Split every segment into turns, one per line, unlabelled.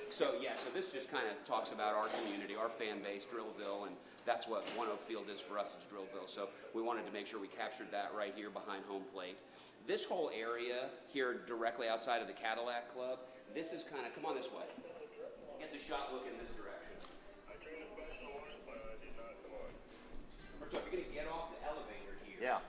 So this just kind of talks about our community, our fan base, Drillville, and that's what One Oak Field is for us, it's Drillville. So we wanted to make sure we captured that right here behind home plate. This whole area here directly outside of the Cadillac Club, this is kind of, come on this way. Get the shot look in this direction.
I turned the special once, but I did not come on.
First off, you're going to get off the elevator here.
Yeah.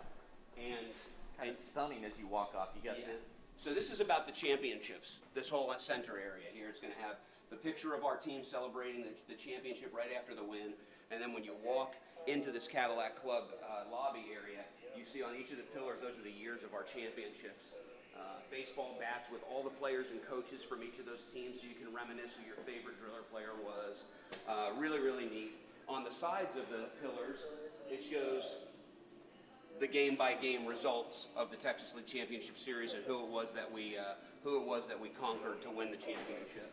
And
Kind of stunning as you walk off. You got this.
So this is about the championships, this whole center area here. It's going to have the picture of our team celebrating the championship right after the win. And then when you walk into this Cadillac Club lobby area, you see on each of the pillars, those are the years of our championships. Baseball bats with all the players and coaches from each of those teams, so you can reminisce who your favorite driller player was. Really, really neat. On the sides of the pillars, it shows the game-by-game results of the Texas League Championship Series and who it was that we conquered to win the championship.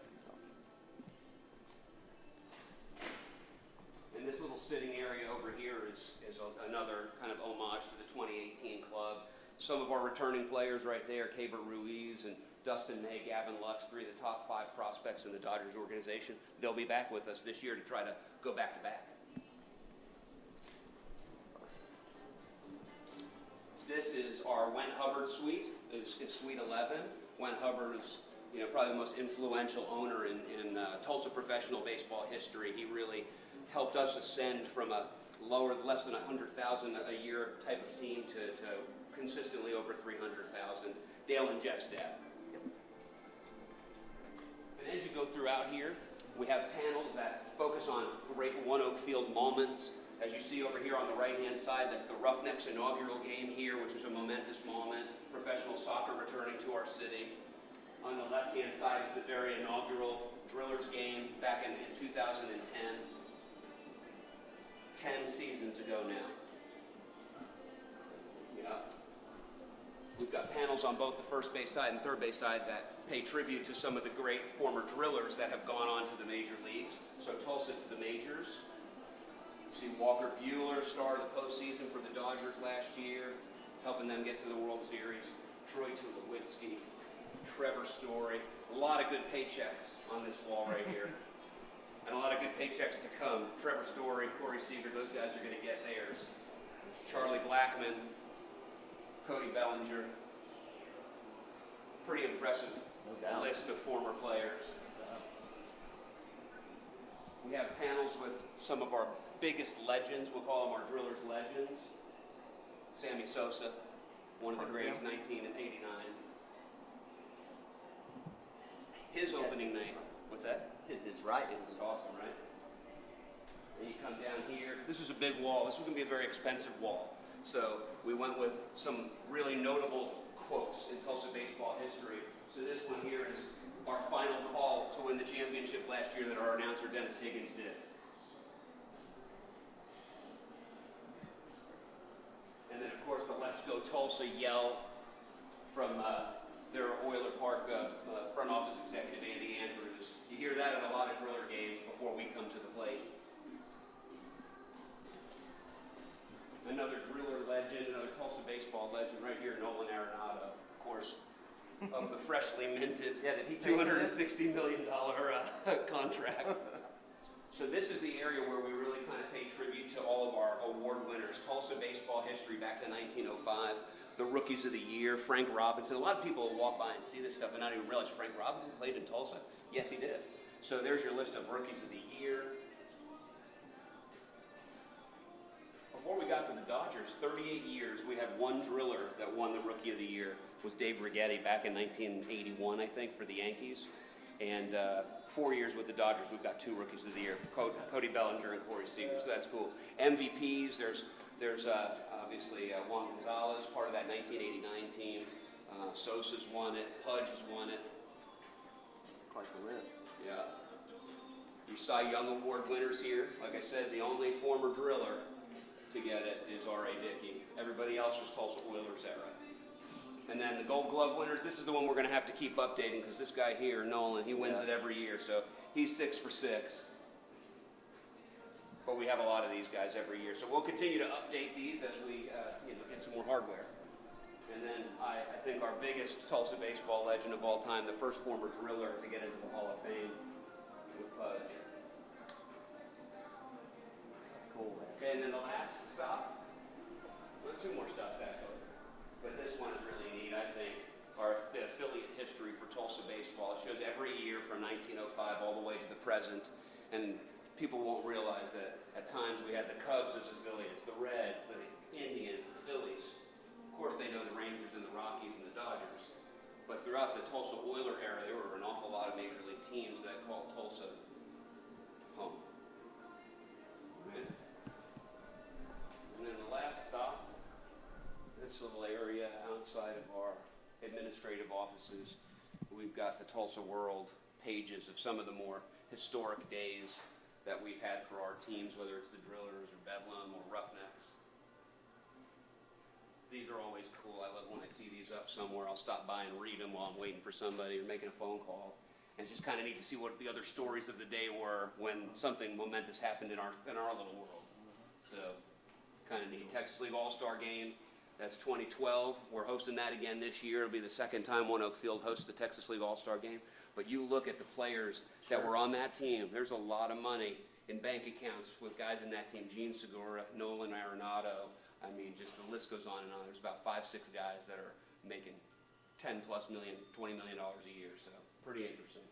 And this little sitting area over here is another kind of homage to the 2018 club. Some of our returning players right there, Caber Ruiz and Dustin May, Gavin Lux, 3 of the top 5 prospects in the Dodgers organization. They'll be back with us this year to try to go back-to-back. This is our Went Hubbard suite. It's Suite 11. Went Hubbard is, probably the most influential owner in Tulsa professional baseball history. He really helped us ascend from a less than 100,000 a year type of team to consistently over 300,000. Dale and Jeff's dad. And as you go throughout here, we have panels that focus on great One Oak Field moments. As you see over here on the right-hand side, that's the Roughnecks inaugural game here, which is a momentous moment. Professional soccer returning to our city. On the left-hand side is the very inaugural Drillers game back in 2010. 10 seasons ago now. Yeah. We've got panels on both the first base side and third base side that pay tribute to some of the great former Drillers that have gone on to the major leagues. So Tulsa to the majors. See Walker Buehler start of the postseason for the Dodgers last year, helping them get to the World Series. Troy Tulowitzki, Trevor Story. A lot of good paychecks on this wall right here. And a lot of good paychecks to come. Trevor Story, Corey Seager, those guys are going to get theirs. Charlie Blackmon, Cody Bellinger. Pretty impressive list of former players. We have panels with some of our biggest legends. We'll call them our Drillers legends. Sammy Sosa, one of the greats, 1989. His opening night. What's that?
His right.
This is awesome, right? And you come down here. This is a big wall. This is going to be a very expensive wall. So we went with some really notable quotes in Tulsa baseball history. So this one here is our final call to win the championship last year that our announcer Dennis Higgins did. And then of course the Let's Go Tulsa yell from their Oiler Park front office executive Andy Andrews. You hear that in a lot of Driller games before we come to the plate. Another Driller legend, another Tulsa baseball legend right here, Nolan Arenado, of course, of the freshly minted $260 million contract. So this is the area where we really kind of pay tribute to all of our award winners. Tulsa baseball history back to 1905. The Rookies of the Year, Frank Robinson. A lot of people will walk by and see this stuff and not even realize Frank Robinson played in Tulsa. Yes, he did. So there's your list of Rookies of the Year. Before we got to the Dodgers, 38 years, we had one Driller that won the Rookie of the Year. It was Dave Righetti back in 1981, I think, for the Yankees. And 4 years with the Dodgers, we've got 2 Rookies of the Year, Cody Bellinger and Corey Seager, so that's cool. MVPs, there's obviously Juan Gonzalez, part of that 1989 team. Sosa's won it, Pudge has won it.
Quite the list.
Yeah. You saw Young Award winners here. Like I said, the only former Driller to get it is R.A. Dickey. Everybody else was Tulsa Oilers that right. And then the Gold Glove winners, this is the one we're going to have to keep updating because this guy here, Nolan, he wins it every year. So he's 6 for 6. But we have a lot of these guys every year. So we'll continue to update these as we get some more hardware. And then I think our biggest Tulsa baseball legend of all time, the first former Driller to get into the Hall of Fame, Okay, and then the last stop, well, two more stops actually, but this one is really neat, I think, are the affiliate history for Tulsa baseball. It shows every year from 1905 all the way to the present, and people won't realize that at times we had the Cubs as affiliates, the Reds, the Indians, the Phillies. Of course, they know the Rangers and the Rockies and the Dodgers, but throughout the Tulsa Oiler era, there were an awful lot of major league teams that called Tulsa home. Right? And then the last stop, this little area outside of our administrative offices, we've got the Tulsa World pages of some of the more historic days that we've had for our teams, whether it's the Drillers or Bedlam or Roughnecks. These are always cool. I love when I see these up somewhere. I'll stop by and read them while I'm waiting for somebody or making a phone call. And it's just kind of neat to see what the other stories of the day were when something momentous happened in our little world. So, kind of neat. Texas League All-Star Game. That's 2012. We're hosting that again this year. It'll be the second time One Oak Field hosts the Texas League All-Star Game. But you look at the players that were on that team. There's a lot of money in bank accounts with guys in that team. Gene Segura, Nolan Arenado. I mean, just the list goes on and on. There's about 5-6 guys that are making $10+ million, $20 million a year. So pretty interesting.